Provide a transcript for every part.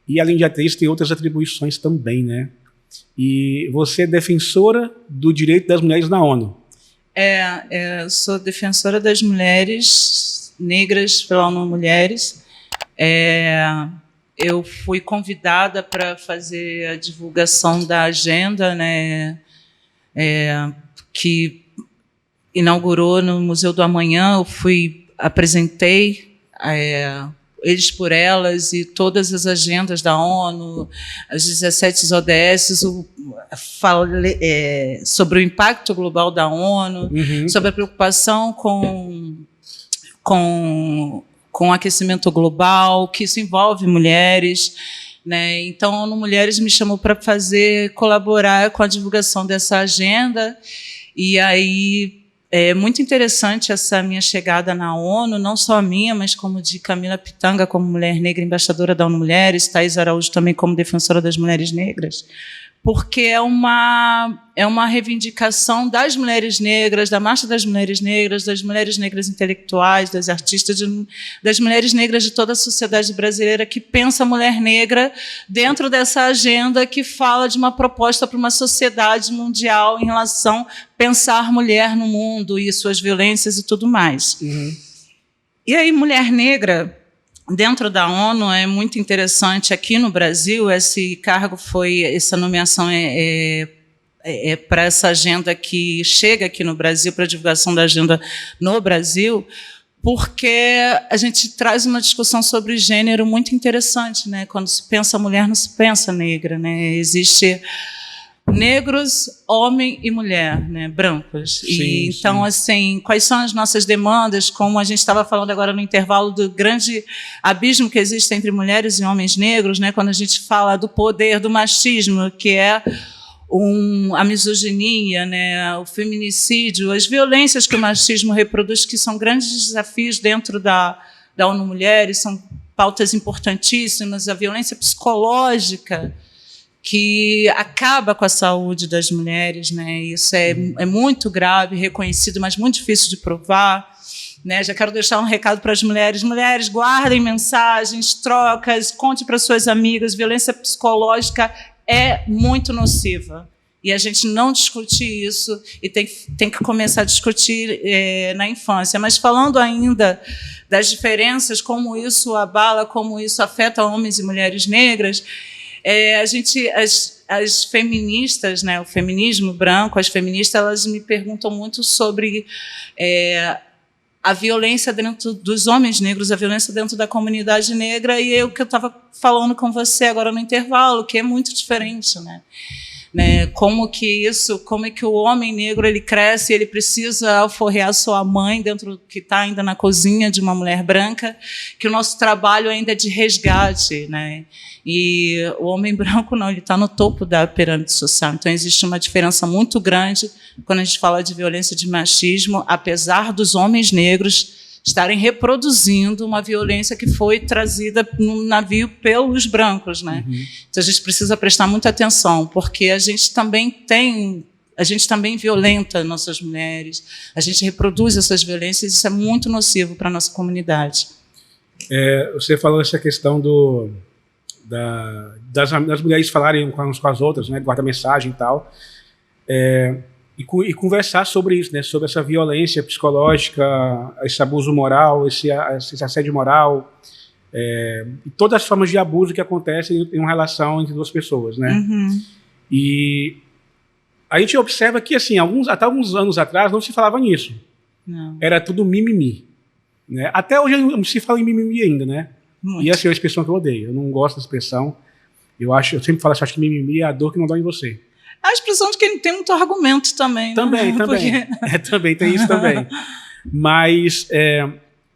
E, além de atriz, tem outras atribuições também, né? E você é defensora do direito das mulheres na ONU. Eu sou defensora das mulheres negras pela ONU Mulheres. Eu fui convidada para fazer a divulgação da agenda, né, que inaugurou no Museu do Amanhã. Eu apresentei Eles por Elas e todas as agendas da ONU, as 17 ODS, sobre o impacto global da ONU, sobre a preocupação com o aquecimento global, que isso envolve mulheres, né? Então, a ONU Mulheres me chamou para colaborar com a divulgação dessa agenda, e aí é muito interessante essa minha chegada na ONU, não só a minha, mas como de Camila Pitanga, como mulher negra, embaixadora da ONU Mulheres, Thaís Araújo também como defensora das mulheres negras, porque é uma reivindicação das mulheres negras, da marcha das mulheres negras intelectuais, das artistas, das mulheres negras de toda a sociedade brasileira que pensa a mulher negra dentro dessa agenda que fala de uma proposta para uma sociedade mundial em relação a pensar mulher no mundo e suas violências e tudo mais. E aí, mulher negra dentro da ONU é muito interessante. Aqui no Brasil, essa nomeação para essa agenda que chega aqui no Brasil, para a divulgação da agenda no Brasil, porque a gente traz uma discussão sobre gênero muito interessante, né? Quando se pensa mulher, não se pensa negra, né? Existe negros, homem e mulher, né, brancos. Sim, então, assim, quais são as nossas demandas, como a gente estava falando agora no intervalo do grande abismo que existe entre mulheres e homens negros, né, quando a gente fala do poder do machismo, que é a misoginia, né, o feminicídio, as violências que o machismo reproduz, que são grandes desafios dentro da ONU Mulheres, são pautas importantíssimas, a violência psicológica, que acaba com a saúde das mulheres, né? Isso é muito grave, reconhecido, mas muito difícil de provar, né? Já quero deixar um recado para as mulheres. Mulheres, guardem mensagens, trocas, conte para suas amigas. Violência psicológica é muito nociva. E a gente não discute isso e tem que começar a discutir na infância. Mas falando ainda das diferenças, como isso abala, como isso afeta homens e mulheres negras, as feministas, né, o feminismo branco, as feministas, elas me perguntam muito sobre a violência dentro dos homens negros, a violência dentro da comunidade negra, e é o que eu estava falando com você agora no intervalo, que é muito diferente, né? Como que o homem negro ele cresce, ele precisa alforrear sua mãe que está ainda na cozinha de uma mulher branca, que o nosso trabalho ainda é de resgate, né? E o homem branco não, ele está no topo da pirâmide social. Então existe uma diferença muito grande quando a gente fala de violência de machismo, apesar dos homens negros estarem reproduzindo uma violência que foi trazida no navio pelos brancos, né? Então a gente precisa prestar muita atenção, porque a gente também violenta nossas mulheres, a gente reproduz essas violências, e isso é muito nocivo para a nossa comunidade. Você falou essa questão das mulheres falarem umas com as outras, né, guarda mensagem e tal, e conversar sobre isso, né, sobre essa violência psicológica, esse abuso moral, esse assédio moral, e todas as formas de abuso que acontecem em uma relação entre duas pessoas, né? E a gente observa que, assim, até alguns anos atrás não se falava nisso. Não. Era tudo mimimi, né? Até hoje não se fala em mimimi ainda, né? Muito. E essa é uma expressão que eu odeio. Eu não gosto da expressão. Eu sempre falo assim, acho que mimimi é a dor que não dói em você. A expressão de quem não tem muito argumento também. Também, né? também. Também tem isso também. Mas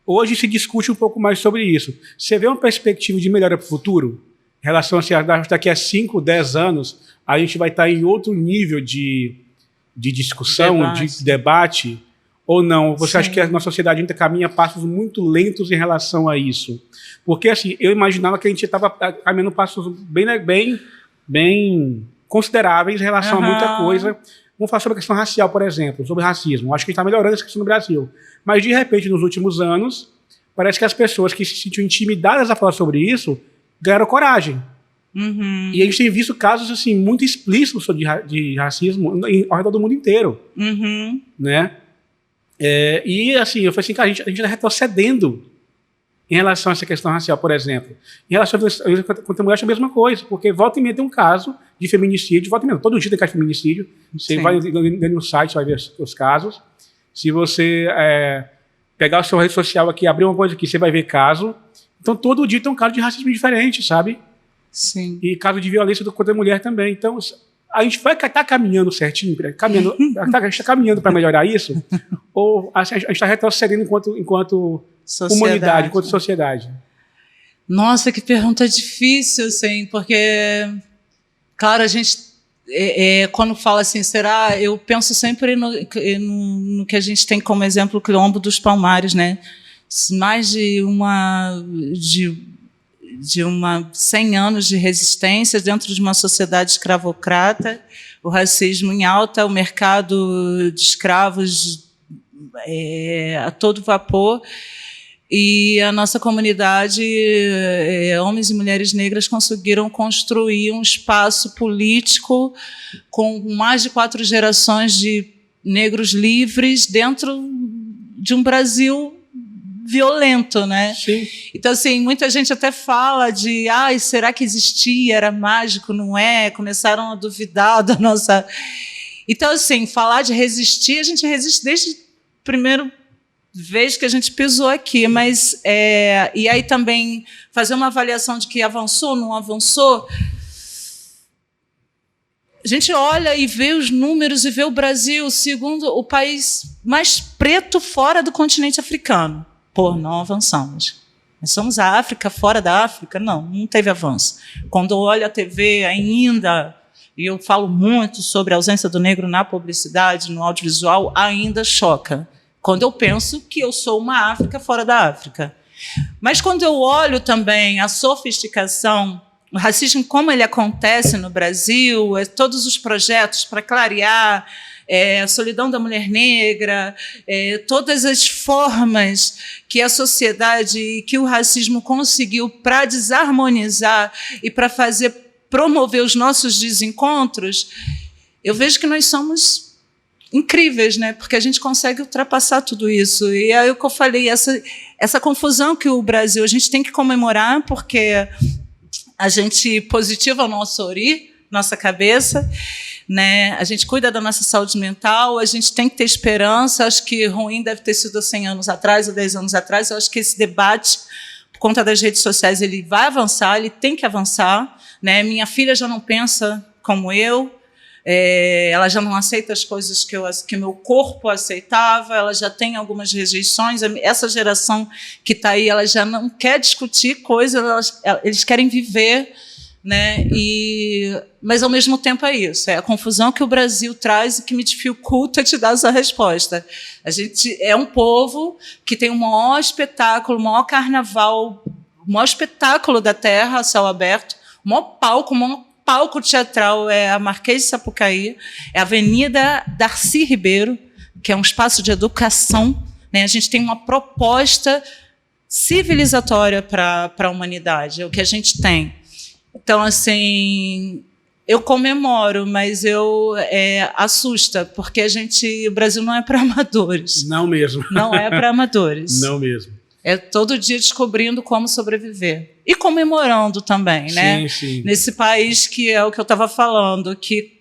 hoje se discute um pouco mais sobre isso. Você vê uma perspectiva de melhora para o futuro? Em relação a daqui a 5, 10 anos, a gente vai estar em outro nível de discussão, de debate, ou não? Você acha que a nossa sociedade ainda caminha passos muito lentos em relação a isso? Porque, assim, eu imaginava que a gente estava caminhando passos bem consideráveis em relação a muita coisa. Vamos falar sobre a questão racial, por exemplo, sobre racismo. Acho que a gente está melhorando essa questão no Brasil. Mas, de repente, nos últimos anos, parece que as pessoas que se sentiam intimidadas a falar sobre isso ganharam coragem. Uhum. E a gente tem visto casos assim, muito explícitos de racismo ao redor do mundo inteiro. Uhum. Né? E assim, eu falei assim, cara, a gente está retrocedendo em relação a essa questão racial, por exemplo. Em relação a violência contra a mulher, é a mesma coisa, porque volta e meia tem um caso de feminicídio, volta e meia, todo dia tem caso de feminicídio. Você Sim. vai dentro do site, vai ver os casos. Se você pegar a sua rede social aqui, abrir uma coisa aqui, você vai ver caso. Então, todo dia tem um caso de racismo diferente, sabe? Sim. E caso de violência contra a mulher também. Então, a gente vai estar caminhando certinho, a gente está caminhando para melhorar isso? Ou a gente está retrocedendo enquanto comunidade, enquanto sociedade? Nossa, que pergunta difícil, assim, porque, claro, a gente, quando fala assim, será, eu penso sempre no que a gente tem como exemplo o Quilombo dos Palmares, né? Mais de 100 anos de resistência dentro de uma sociedade escravocrata, o racismo em alta, o mercado de escravos a todo vapor, e a nossa comunidade, homens e mulheres negras, conseguiram construir um espaço político com mais de 4 gerações de negros livres dentro de um Brasil violento, né? Sim. Então, assim, muita gente até fala de será que existia, era mágico, não é? Começaram a duvidar da nossa... Então, assim, falar de resistir, a gente resiste desde a primeira vez que a gente pisou aqui, mas... e aí também fazer uma avaliação de que avançou, não avançou... A gente olha e vê os números e vê o Brasil segundo o país mais preto fora do continente africano. Pô, não avançamos. Nós somos a África fora da África? Não teve avanço. Quando eu olho a TV ainda, e eu falo muito sobre a ausência do negro na publicidade, no audiovisual, ainda choca. Quando eu penso que eu sou uma África fora da África. Mas quando eu olho também a sofisticação, o racismo, como ele acontece no Brasil, todos os projetos para clarear, a solidão da mulher negra, todas as formas que a sociedade, que o racismo conseguiu para desarmonizar e para promover os nossos desencontros, eu vejo que nós somos incríveis, né? Porque a gente consegue ultrapassar tudo isso. E é o que eu falei, essa confusão que o Brasil, a gente tem que comemorar, porque a gente positiva o nosso ori, nossa cabeça, né? A gente cuida da nossa saúde mental, a gente tem que ter esperança. Acho que ruim deve ter sido 100 anos atrás ou 10 anos atrás. Eu acho que esse debate, por conta das redes sociais, ele vai avançar, ele tem que avançar, né? Minha filha já não pensa como eu, ela já não aceita as coisas que meu corpo aceitava, ela já tem algumas rejeições. Essa geração que está aí, ela já não quer discutir coisas, eles querem viver, né? Mas, ao mesmo tempo, é isso. É a confusão que o Brasil traz e que me dificulta te dar essa resposta. A gente é um povo que tem o maior espetáculo, o maior carnaval, o maior espetáculo da terra, a céu aberto, o maior palco teatral é a Marquês de Sapucaí, é a Avenida Darcy Ribeiro, que é um espaço de educação, né? A gente tem uma proposta civilizatória para a humanidade, é o que a gente tem. Então, assim, eu comemoro, mas assusta, porque o Brasil não é para amadores. Não mesmo. Não é para amadores. Não mesmo. É todo dia descobrindo como sobreviver. E comemorando também, né? Sim, sim. Nesse país que é o que eu estava falando, que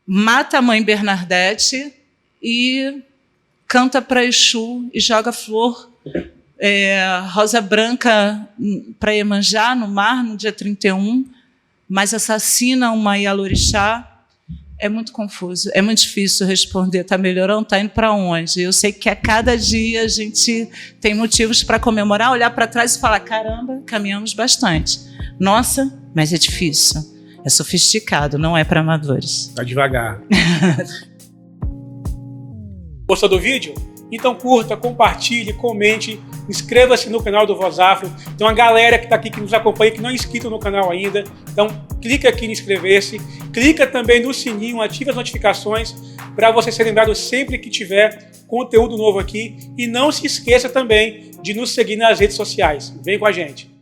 mata a mãe Bernadette e canta para Exu e joga flor rosa branca para Iemanjá, no mar, no dia 31, mas assassina uma Ialorixá. É muito confuso, é muito difícil responder. Está melhorando, está indo para onde? Eu sei que a cada dia a gente tem motivos para comemorar, olhar para trás e falar, caramba, caminhamos bastante. Nossa, mas é difícil, é sofisticado, não é para amadores. Tá devagar. Gostou do vídeo? Então curta, compartilhe, comente, inscreva-se no canal do Voz Afro. Tem uma galera que está aqui, que nos acompanha, que não é inscrito no canal ainda. Então clica aqui em inscrever-se, clica também no sininho, ative as notificações para você ser lembrado sempre que tiver conteúdo novo aqui. E não se esqueça também de nos seguir nas redes sociais. Vem com a gente.